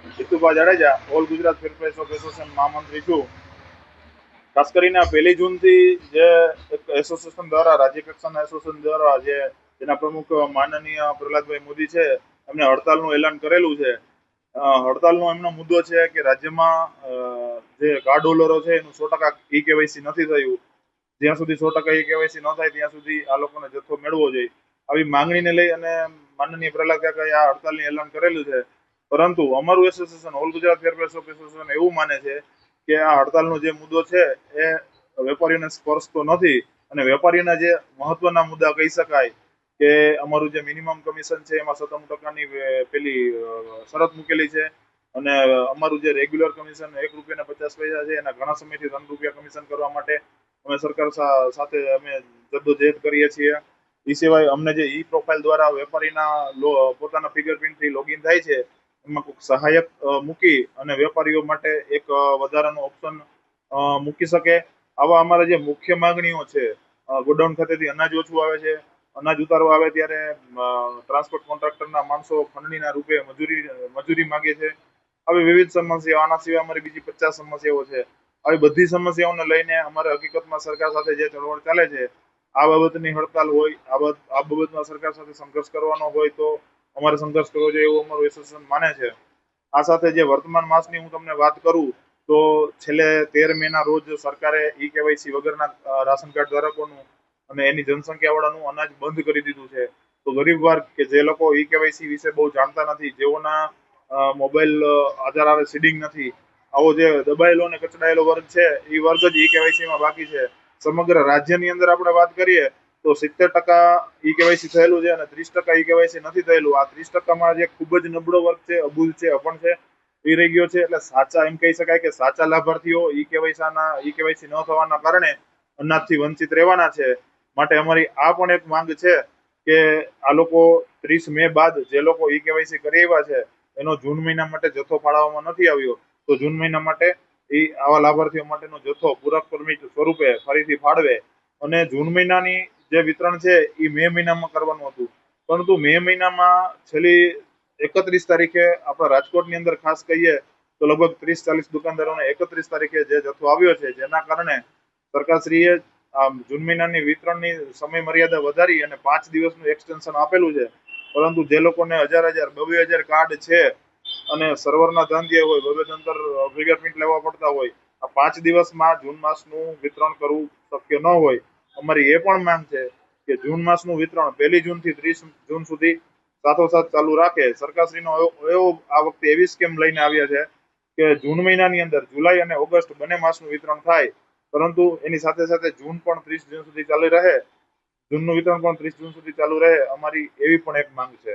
Jitubha Jadeja, all Gujarat fair price of association મહામંત્રી છું। ખાસ કરીને 1 જૂનથી જે એક એસોસિએશન દ્વારા, રાજ્ય કક્ષાના એસોસિએશન દ્વારા જેના પ્રમુખ માનનીય પ્રહલાદભાઈ મોદી છે, એમને હડતાલનું એલાન કરેલું છે। હડતાલનો એમનો મુદ્દો છે કે રાજ્યમાં જે કાર્ડ હોલ્ડરો છે એનું 100% ઈ કેવાયસી નથી થયું। જ્યાં સુધી 100% ઈ કેવાયસી ન થાય ત્યાં સુધી આ લોકોને જથ્થો મેળવવો જોઈએ। આવી માંગણીને લઈ અને માનનીય પ્રહલાદ કાકાએ આ હડતાલનું એલાન કરેલું છે। પરંતુ અમારું association, all Gujarat fair price of association, એવું માને છે કે આ હડતાલનો જે મુદ્દો છે એ વેપારીઓને સ્પર્શતો નથી અને વેપારીઓના જે મહત્વના મુદ્દા કહી શકાય કે અમારું જે મિનિમમ કમિશન છે એમાં 97% પેલી શરત મૂકેલી છે અને અમારું જે રેગ્યુલર કમિશન ₹1.50 છે એના ઘણા સમયથી ₹3 કમિશન કરવા માટે અમે સરકાર સાથે અમે જદ્દોજહેદ કરીએ છીએ। એ સિવાય અમને જે ઈ પ્રોફાઇલ દ્વારા વેપારીના પોતાના ફિંગરપ્રિન્ટથી લોગિન થાય છે, એમાં કોઈક સહાયક મૂકી અને વેપારીઓ માટે એક વધારાનો ઓપ્શન મૂકી શકે। આવા અમારા જે મુખ્ય માંગણીઓ છે, ગોડાઉન ખાતેથી અનાજ ઓછું આવે છે, અનાજ ઉતારવા આવે ત્યારે ટ્રાન્સપોર્ટ કોન્ટ્રાક્ટરના માણસો ખંડણીના રૂપે મજૂરી માંગે છે। આવી વિવિધ સમસ્યાઓ, આના સિવાય અમારી બીજી 50 સમસ્યાઓ છે। આવી બધી સમસ્યાઓને લઈને અમારે હકીકતમાં સરકાર સાથે જે ચળવળ ચાલે છે, આ બાબતની હડતાલ હોય, આ બાબતમાં સરકાર સાથે સંઘર્ષ કરવાનો હોય તો અમારે સંઘર્ષ કરવો જોઈએ એવું અમારું એસોસિએશન માને છે। આ સાથે જે વર્તમાન માસની હું તમને વાત કરું તો છેલ્લે 13 મેના રોજ સરકારે ઈ કેવાયસી વગરના રાશન કાર્ડ ધારકોનું અને એની જનસંખ્યા વાળાનું અનાજ બંધ કરી દીધું છે। તો ગરીબ વર્ગ કે જે લોકો ઈ કેવાયસી વિશે બહુ જાણતા નથી, જેઓના મોબાઈલ આધાર આવે સીડિંગ નથી, આવો જે દબાયેલો અને કચડાયેલો વર્ગ છે એ વર્ગ જ ઈ કેવાયસીમાં બાકી છે। સમગ્ર રાજ્યની અંદર આપણે વાત કરીએ તો 70% ઈ કેવાયસી થયેલું છે અને 30% ઈ કેવાયસી નથી થયેલું। આ 30%માં જે ખૂબ જ નબળો વર્ગ છે, અબૂલ છે, અપણ છે, એ રહી ગયો છે। એટલે સાચા એમ કહી શકાય કે સાચા લાભાર્થીઓ ઈ કેવાયસી ન થવાના કારણે અનાજથી વંચિત રહેવાના છે। માટે અમારી આ પણ એક માંગ છે કે આ લોકો 30 મે બાદ જે લોકો ઈ કેવાયસી કરી આવ્યા છે એનો જૂન મહિના માટે જથ્થો ફાળવવામાં નથી આવ્યો, તો જૂન મહિના માટે આવા લાભાર્થીઓ માટેનો જથ્થો પૂરક પરમિટ સ્વરૂપે ફરીથી ફાળવે અને જૂન મહિનાની જે વિતરણ છે એ મે મહિનામાં કરવાનું હતું। પરંતુ મે મહિનામાં છેલ્લી 31 તારીખે આપણા રાજકોટની અંદર ખાસ કહીએ તો લગભગ 30-40 દુકાનદારોને 31 તારીખે જે જથ્થો આવ્યો છે, જેના કારણે સરકારશ્રીએ જૂન મહિનાની વિતરણની સમય મર્યાદા વધારી અને 5 દિવસનું એક્સટેન્શન આપેલું છે। પરંતુ જે લોકોને 1000 કાર્ડ છે અને સર્વરના ધાંધિયા હોય, બબે ફિંગરપ્રિન્ટ લેવા પડતા હોય, આ 5 દિવસમાં જૂન માસનું વિતરણ કરવું શક્ય ન હોય। અમારી એ પણ માંગ છે કે જૂન માસનું વિતરણ 1 જૂનથી 30 જૂન સુધી સાથોસાથ ચાલુ રાખે। સરકારશ્રીનો એવો આ વખતે એવી સ્કીમ લઈને આવ્યા છે કે જૂન મહિનાની અંદર જુલાઈ અને ઓગસ્ટ બંને માસનું વિતરણ થાય, પરંતુ એની સાથે સાથે જૂન પણ 30 જૂન સુધી ચાલુ રહે, જૂનનું વિતરણ પણ 30 જૂન સુધી ચાલુ રહે। અમારી એવી પણ એક માંગ છે।